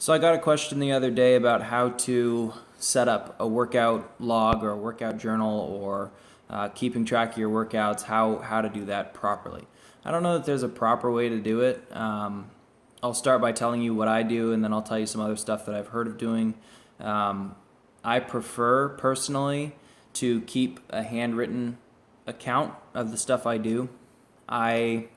So I got a question the other day about how to set up a workout log or a workout journal or keeping track of your workouts, how to do that properly. I don't know that there's a proper way to do it. I'll start by telling you what I do, and then I'll tell you some other stuff that I've heard of doing. Um, I prefer personally to keep a handwritten account of the stuff I do. I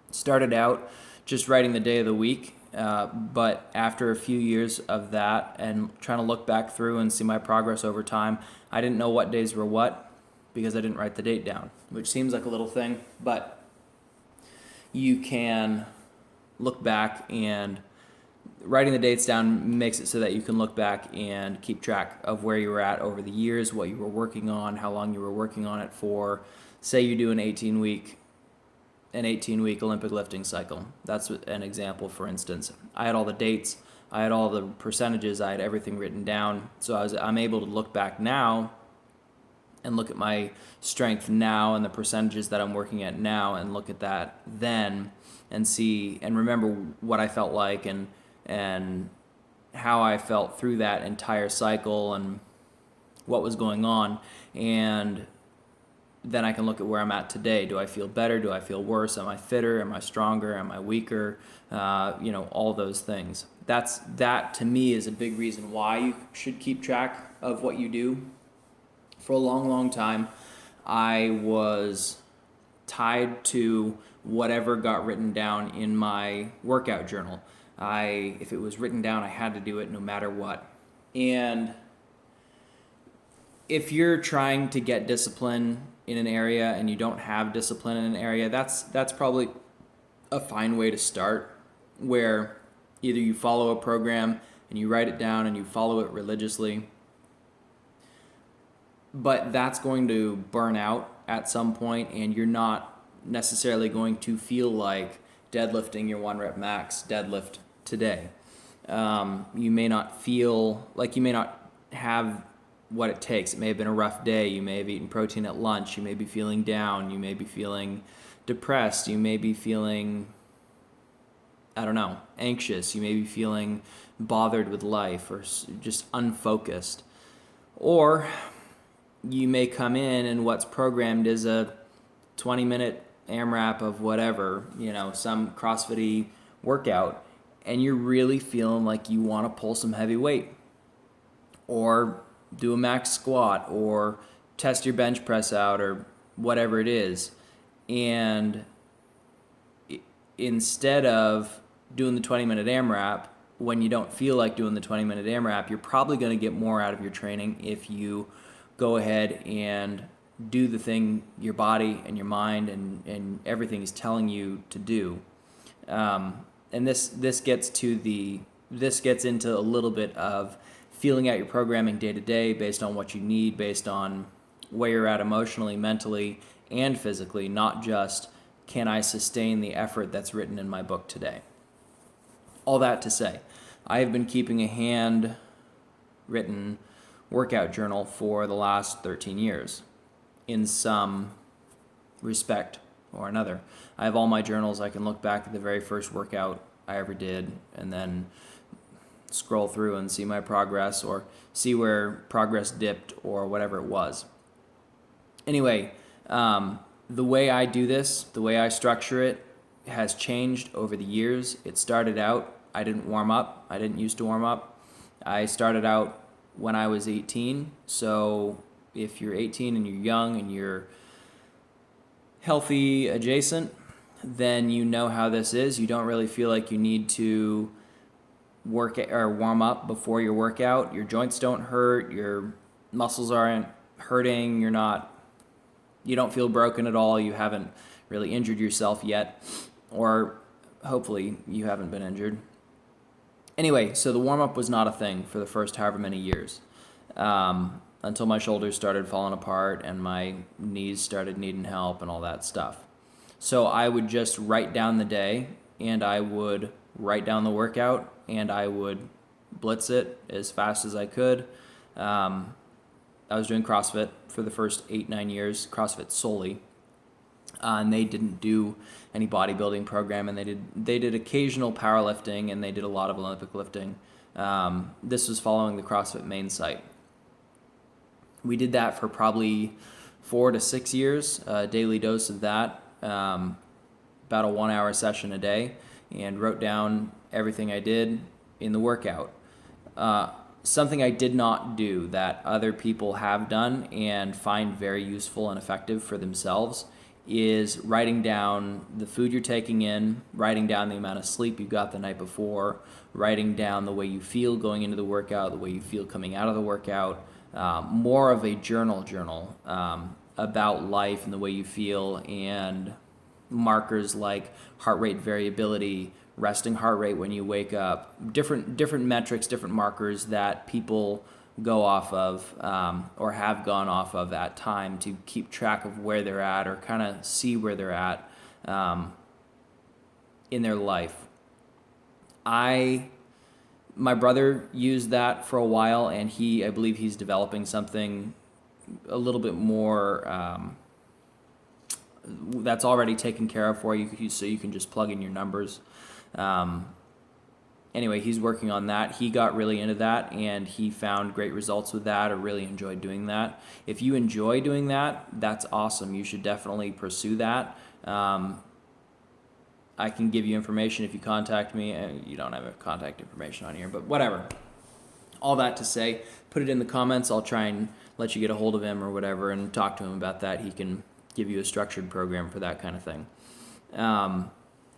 started out just writing the day of the week, but after a few years of that and trying to look back through and see my progress over time, I didn't know what days were what because I didn't write the date down, which seems like a little thing, but you can look back, and writing the dates down makes it so that you can look back and keep track of where you were at over the years, what you were working on, how long you were working on it for. Say you do an 18-week Olympic lifting cycle. That's an example, for instance. I had all the dates, I had all the percentages, I had everything written down. So I'm able to look back now and look at my strength now and the percentages that I'm working at now and look at that then and see and remember what I felt like and how I felt through that entire cycle and what was going on. And then I can look at where I'm at today. Do I feel better? Do I feel worse? Am I fitter? Am I stronger? Am I weaker? All those things. That to me is a big reason why you should keep track of what you do. For a long, long time, I was tied to whatever got written down in my workout journal. If it was written down, I had to do it no matter what. And if you're trying to get discipline in an area and you don't have discipline in an area, that's probably a fine way to start, where either you follow a program and you write it down and you follow it religiously, but that's going to burn out at some point and you're not necessarily going to feel like deadlifting your 1 rep max deadlift today. You may not feel like, you may not have what it takes. It may have been a rough day. You may have eaten protein at lunch. You may be feeling down. You may be feeling depressed. You may be feeling, anxious. You may be feeling bothered with life or just unfocused. Or you may come in and what's programmed is a 20-minute AMRAP of whatever, some CrossFit-y workout, and you're really feeling like you want to pull some heavy weight or do a max squat or test your bench press out or whatever it is. And instead of doing the 20-minute AMRAP, when you don't feel like doing the 20-minute AMRAP, you're probably going to get more out of your training if you go ahead and do the thing your body and your mind and everything is telling you to do. And this gets into a little bit of feeling out your programming day to day based on what you need, based on where you're at emotionally, mentally, and physically, not just can I sustain the effort that's written in my book today. All that to say, I have been keeping a handwritten workout journal for the last 13 years in some respect or another. I have all my journals. I can look back at the very first workout I ever did and then scroll through and see my progress or see where progress dipped or whatever it was. Anyway, the way I do this, the way I structure it, has changed over the years. It started out, I didn't warm up. I didn't used to warm up. I started out when I was 18. So if you're 18 and you're young and you're healthy adjacent, then you know how this is. You don't really feel like you need to work or warm up before your workout. Your joints don't hurt, your muscles aren't hurting, you don't feel broken at all, you haven't really injured yourself yet, or hopefully you haven't been injured. Anyway, so the warm-up was not a thing for the first however many years, until my shoulders started falling apart and my knees started needing help and all that stuff. So I would just write down the day, and I would write down the workout, and I would blitz it as fast as I could. I was doing CrossFit for the first 8-9 years, CrossFit solely. and they didn't do any bodybuilding program, and they did occasional powerlifting, and they did a lot of Olympic lifting. This was following the CrossFit main site. We did that for probably 4 to 6 years, a daily dose of that, about a 1 hour session a day, and wrote down everything I did in the workout. Something I did not do that other people have done and find very useful and effective for themselves is writing down the food you're taking in, writing down the amount of sleep you got the night before, writing down the way you feel going into the workout, the way you feel coming out of the workout, more of a journal about life and the way you feel, and markers like heart rate variability, resting heart rate when you wake up, different metrics, different markers that people go off of or have gone off of at time to keep track of where they're at or kind of see where they're at in their life. My brother used that for a while, and I believe he's developing something a little bit more that's already taken care of for you, so you can just plug in your numbers. Anyway, he's working on that. He got really into that, and he found great results with that, or really enjoyed doing that. If you enjoy doing that, that's awesome. You should definitely pursue that. I can give you information if you contact me. You don't have a contact information on here, but whatever. All that to say, put it in the comments. I'll try and let you get a hold of him or whatever and talk to him about that. He can give you a structured program for that kind of thing.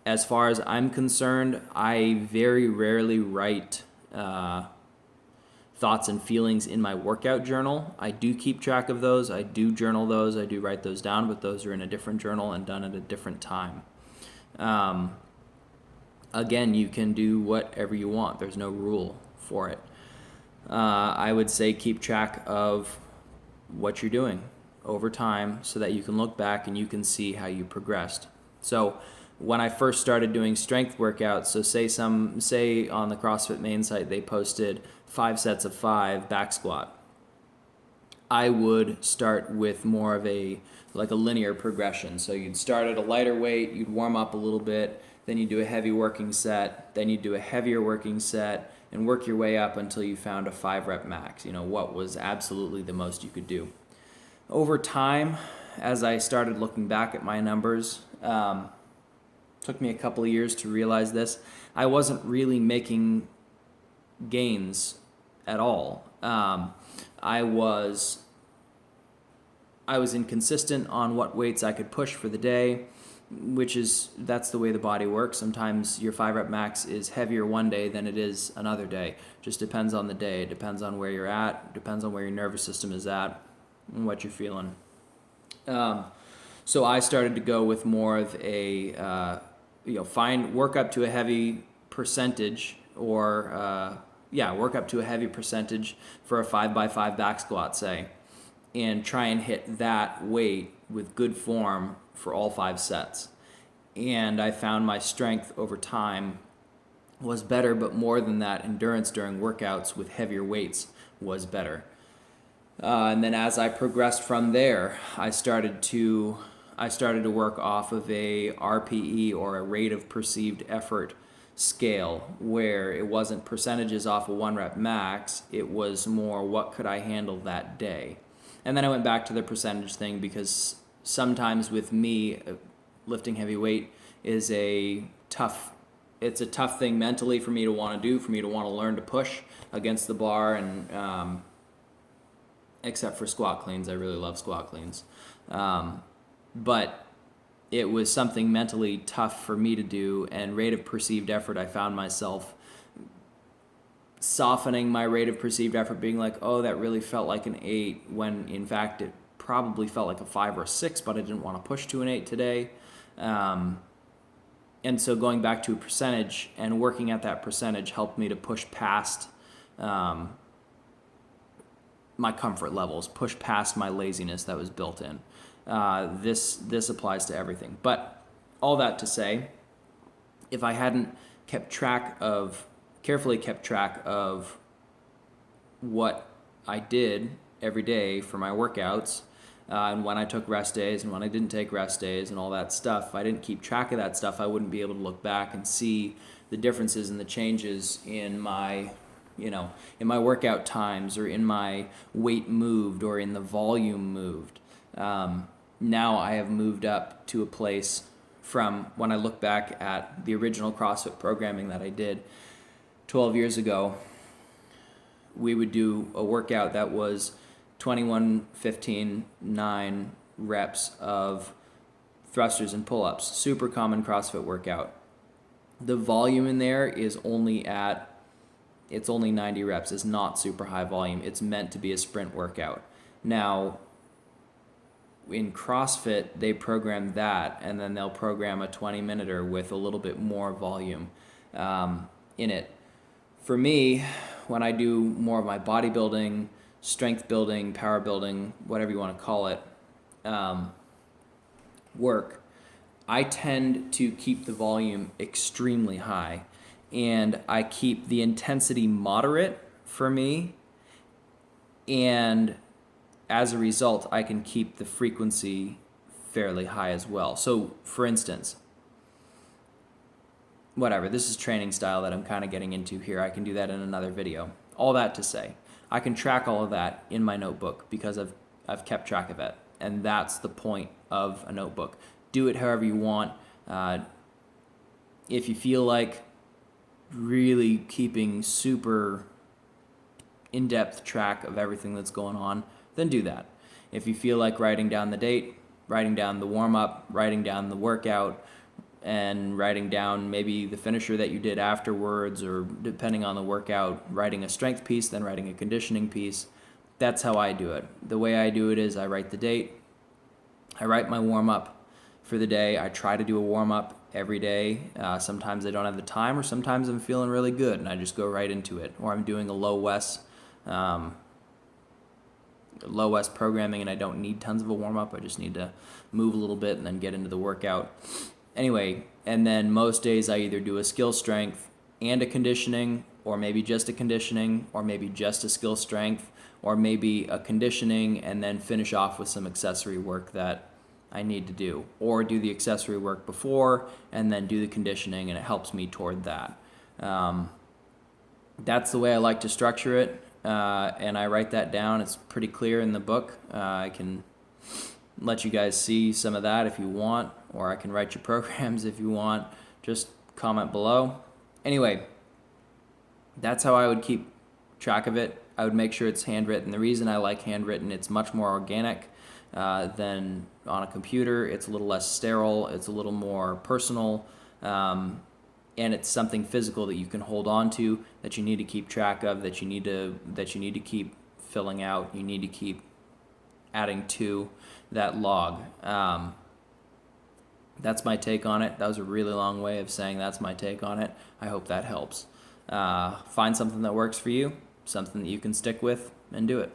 As far as I'm concerned, I very rarely write thoughts and feelings in my workout journal. I do keep track of those. I do journal those. I do write those down, but those are in a different journal and done at a different time. Again, you can do whatever you want. There's no rule for it. I would say keep track of what you're doing over time so that you can look back and you can see how you progressed. So when I first started doing strength workouts, so say on the CrossFit main site they posted 5 sets of 5 back squat, I would start with more of a linear progression. So you'd start at a lighter weight, you'd warm up a little bit, then you'd do a heavy working set, then you'd do a heavier working set, and work your way up until you found a 5-rep max, what was absolutely the most you could do. Over time, as I started looking back at my numbers, took me a couple of years to realize this, I wasn't really making gains at all. I was inconsistent on what weights I could push for the day, that's the way the body works. Sometimes your 5-rep max is heavier one day than it is another day. Just depends on the day. It depends on where you're at. Depends on where your nervous system is at and what you're feeling. So I started to go with more of a work up to a heavy percentage, or work up to a heavy percentage for a 5x5 back squat, say, and try and hit that weight with good form for all 5 sets. And I found my strength over time was better, but more than that, endurance during workouts with heavier weights was better. And then as I progressed from there, I started to work off of a RPE, or a rate of perceived effort scale, where it wasn't percentages off a 1-rep max, it was more what could I handle that day. And then I went back to the percentage thing, because sometimes with me, lifting heavy weight is a tough thing mentally for me to want to do, for me to want to learn to push against the bar, and except for squat cleans. I really love squat cleans. But it was something mentally tough for me to do, and rate of perceived effort, I found myself softening my rate of perceived effort, being like, oh, that really felt like an 8, when in fact it probably felt like a 5 or a 6, but I didn't want to push to an 8 today. And so going back to a percentage and working at that percentage helped me to push past my comfort levels, push past my laziness that was built in. This applies to everything. But all that to say, if I hadn't carefully kept track of what I did every day for my workouts, and when I took rest days and when I didn't take rest days and all that stuff. If I didn't keep track of that stuff, I wouldn't be able to look back and see the differences and the changes in my, in my workout times, or in my weight moved, or in the volume moved. Now I have moved up to a place from when I look back at the original CrossFit programming that I did 12 years ago. We would do a workout that was 21, 15, 9 reps of thrusters and pull-ups. Super common CrossFit workout. The volume in there is only 90 reps. It's not super high volume. It's meant to be a sprint workout. Now, in CrossFit, they program that, and then they'll program a 20-minuter with a little bit more volume in it. For me, when I do more of my bodybuilding, strength building, power building, whatever you want to call it, work, I tend to keep the volume extremely high, and I keep the intensity moderate for me, and as a result, I can keep the frequency fairly high as well. So, for instance, this is training style that I'm kind of getting into here. I can do that in another video. All that to say, I can track all of that in my notebook because I've kept track of it, and that's the point of a notebook. Do it however you want. If you feel like really keeping super in-depth track of everything that's going on, then do that. If you feel like writing down the date, writing down the warm-up, writing down the workout, and writing down maybe the finisher that you did afterwards, or depending on the workout, writing a strength piece, then writing a conditioning piece, that's how I do it. The way I do it is I write the date, I write my warm-up for the day. I try to do a warm-up every day. Sometimes I don't have the time, or sometimes I'm feeling really good and I just go right into it. Or I'm doing a low West programming and I don't need tons of a warm-up. I just need to move a little bit and then get into the workout. Anyway, and then most days I either do a skill strength and a conditioning, or maybe just a conditioning, or maybe just a skill strength, or maybe a conditioning and then finish off with some accessory work that I need to do, or do the accessory work before and then do the conditioning, and it helps me toward that. That's the way I like to structure it, and I write that down. It's pretty clear in the book. I can let you guys see some of that if you want, or I can write your programs if you want. Just comment below. Anyway, that's how I would keep track of it. I would make sure it's handwritten. The reason I like handwritten, it's much more organic than on a computer. It's a little less sterile. It's a little more personal, and it's something physical that you can hold on to, that you need to keep track of, that you need to keep filling out. You need to keep adding to that log. That's my take on it. That was a really long way of saying that's my take on it. I hope that helps. Find something that works for you, something that you can stick with, and do it.